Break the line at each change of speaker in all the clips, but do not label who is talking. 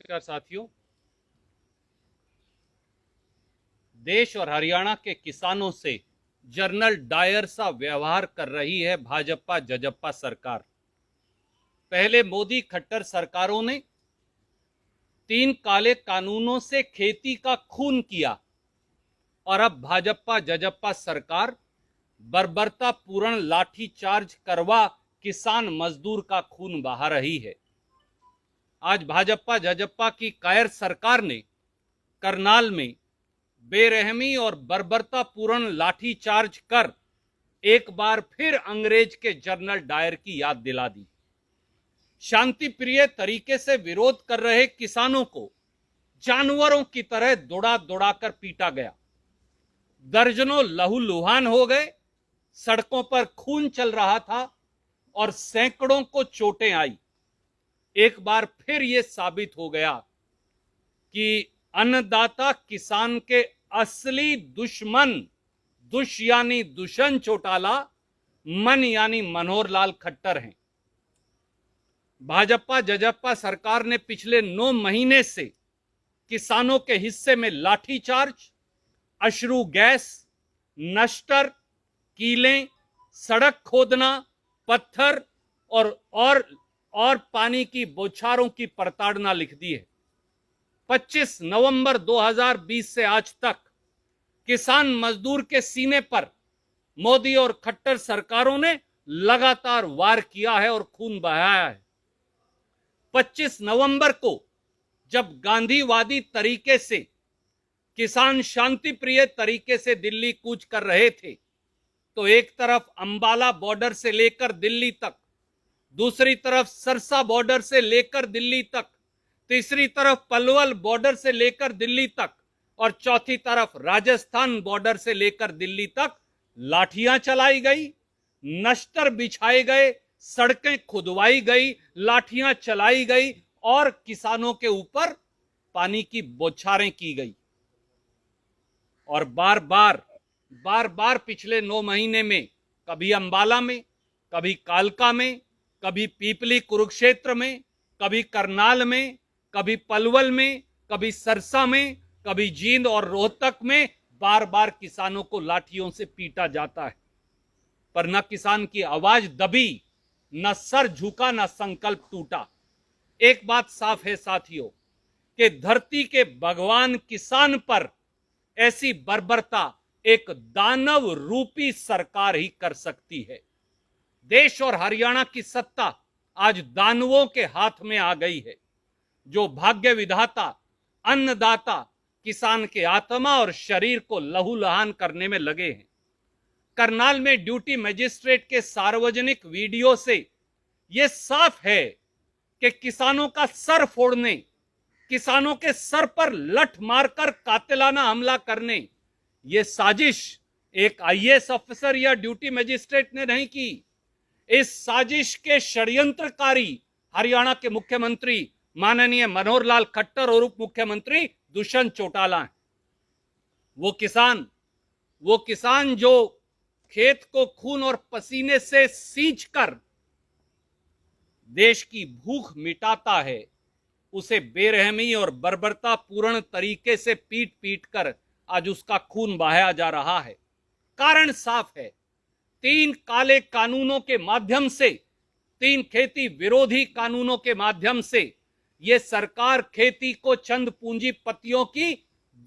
नमस्कार साथियों। देश और हरियाणा के किसानों से जनरल डायर सा व्यवहार कर रही है भाजपा जजप्पा सरकार। पहले मोदी खट्टर सरकारों ने 3 काले कानूनों से खेती का खून किया और अब भाजपा जजप्पा सरकार बर्बरतापूर्ण लाठीचार्ज करवा किसान मजदूर का खून बहा रही है। आज भाजपा जजप्पा की कायर सरकार ने करनाल में बेरहमी और बर्बरतापूर्ण लाठीचार्ज कर एक बार फिर अंग्रेज के जनरल डायर की याद दिला दी। शांति प्रिय तरीके से विरोध कर रहे किसानों को जानवरों की तरह दौड़ा दौड़ा कर पीटा गया। दर्जनों लहूलुहान हो गए, सड़कों पर खून चल रहा था और सैकड़ों को चोटें आई। एक बार फिर यह साबित हो गया कि अन्नदाता किसान के असली दुश्मन यानी दुष्यंत चौटाला, मन यानी मनोहर लाल खट्टर हैं। भाजपा जजप्पा सरकार ने पिछले 9 महीने से किसानों के हिस्से में लाठीचार्ज, अश्रु गैस, नश्तर, कीलें, सड़क खोदना, पत्थर और पानी की बौछारों की प्रताड़ना लिख दी है। 25 नवंबर 2020 से आज तक किसान मजदूर के सीने पर मोदी और खट्टर सरकारों ने लगातार वार किया है और खून बहाया है। 25 नवंबर को जब गांधीवादी तरीके से किसान शांति प्रिय तरीके से दिल्ली कूच कर रहे थे, तो एक तरफ अंबाला बॉर्डर से लेकर दिल्ली तक, दूसरी तरफ सरसा बॉर्डर से लेकर दिल्ली तक, तीसरी तरफ पलवल बॉर्डर से लेकर दिल्ली तक और चौथी तरफ राजस्थान बॉर्डर से लेकर दिल्ली तक लाठियां चलाई गई, नश्तर बिछाए गए, सड़कें खुदवाई गई, लाठियां चलाई गई और किसानों के ऊपर पानी की बौछारें की गई। और बार बार पिछले 9 महीने में कभी अंबाला में, कभी कालका में, कभी पीपली कुरुक्षेत्र में, कभी करनाल में, कभी पलवल में, कभी सरसा में, कभी जींद और रोहतक में बार बार किसानों को लाठियों से पीटा जाता है। पर न किसान की आवाज दबी, न सर झुका, न संकल्प टूटा। एक बात साफ है साथियों कि धरती के भगवान किसान पर ऐसी बर्बरता एक दानव रूपी सरकार ही कर सकती है। देश और हरियाणा की सत्ता आज दानवों के हाथ में आ गई है, जो भाग्य विधाता, अन्नदाता किसान के आत्मा और शरीर को लहूलुहान करने में लगे हैं। करनाल में ड्यूटी मजिस्ट्रेट के सार्वजनिक वीडियो से यह साफ है कि किसानों का सर फोड़ने, किसानों के सर पर लठ मारकर कातिलाना हमला करने, यह साजिश एक आईएएस ऑफिसर या ड्यूटी मजिस्ट्रेट ने नहीं की। इस साजिश के षड्यंत्रकारी हरियाणा के मुख्यमंत्री माननीय मनोहर लाल खट्टर और उप मुख्यमंत्री दुष्यंत चौटाला हैं। वो किसान जो खेत को खून और पसीने से सींचकर देश की भूख मिटाता है, उसे बेरहमी और बर्बरतापूर्ण तरीके से पीट पीट कर आज उसका खून बहाया जा रहा है। कारण साफ है, 3 काले कानूनों के माध्यम से, 3 खेती विरोधी कानूनों के माध्यम से यह सरकार खेती को चंद पूंजीपतियों की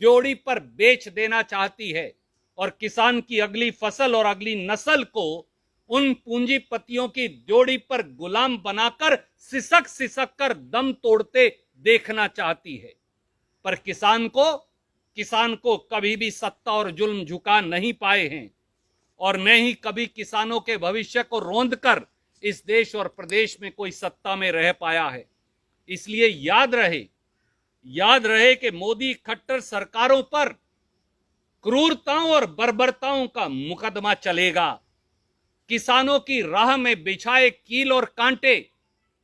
ड्योढ़ी पर बेच देना चाहती है और किसान की अगली फसल और अगली नस्ल को उन पूंजीपतियों की ड्योढ़ी पर गुलाम बनाकर सिसक कर दम तोड़ते देखना चाहती है। पर किसान को कभी भी सत्ता और जुल्म झुका नहीं पाए हैं और न ही कभी किसानों के भविष्य को रौंदकर इस देश और प्रदेश में कोई सत्ता में रह पाया है। इसलिए याद रहे कि मोदी खट्टर सरकारों पर क्रूरताओं और बर्बरताओं का मुकदमा चलेगा। किसानों की राह में बिछाए कील और कांटे,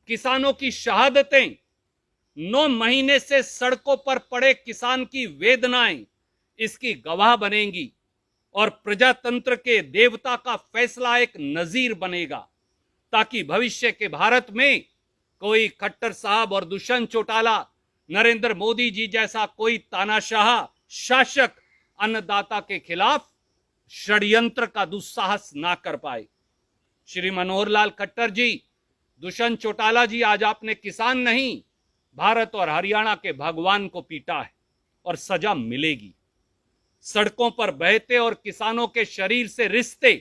किसानों की शहादतें, 9 महीने से सड़कों पर पड़े किसान की वेदनाएं इसकी गवाह बनेंगी और प्रजातंत्र के देवता का फैसला एक नजीर बनेगा, ताकि भविष्य के भारत में कोई खट्टर साहब और दुष्यंत चौटाला नरेंद्र मोदी जी जैसा कोई तानाशाह शासक अन्नदाता के खिलाफ षड्यंत्र का दुस्साहस ना कर पाए। श्री मनोहर लाल खट्टर जी, दुष्यंत चौटाला जी, आज आपने किसान नहीं, भारत और हरियाणा के भगवान को पीटा है और सजा मिलेगी। सड़कों पर बहते और किसानों के शरीर से रिश्ते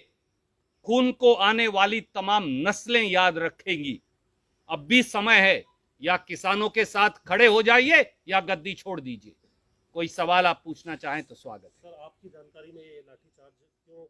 खून को आने वाली तमाम नस्लें याद रखेंगी। अब भी समय है, या किसानों के साथ खड़े हो जाइए या गद्दी छोड़ दीजिए। कोई सवाल आप पूछना चाहें तो स्वागत है।
सर, आपकी जानकारी में ये लाठीचार्ज क्यों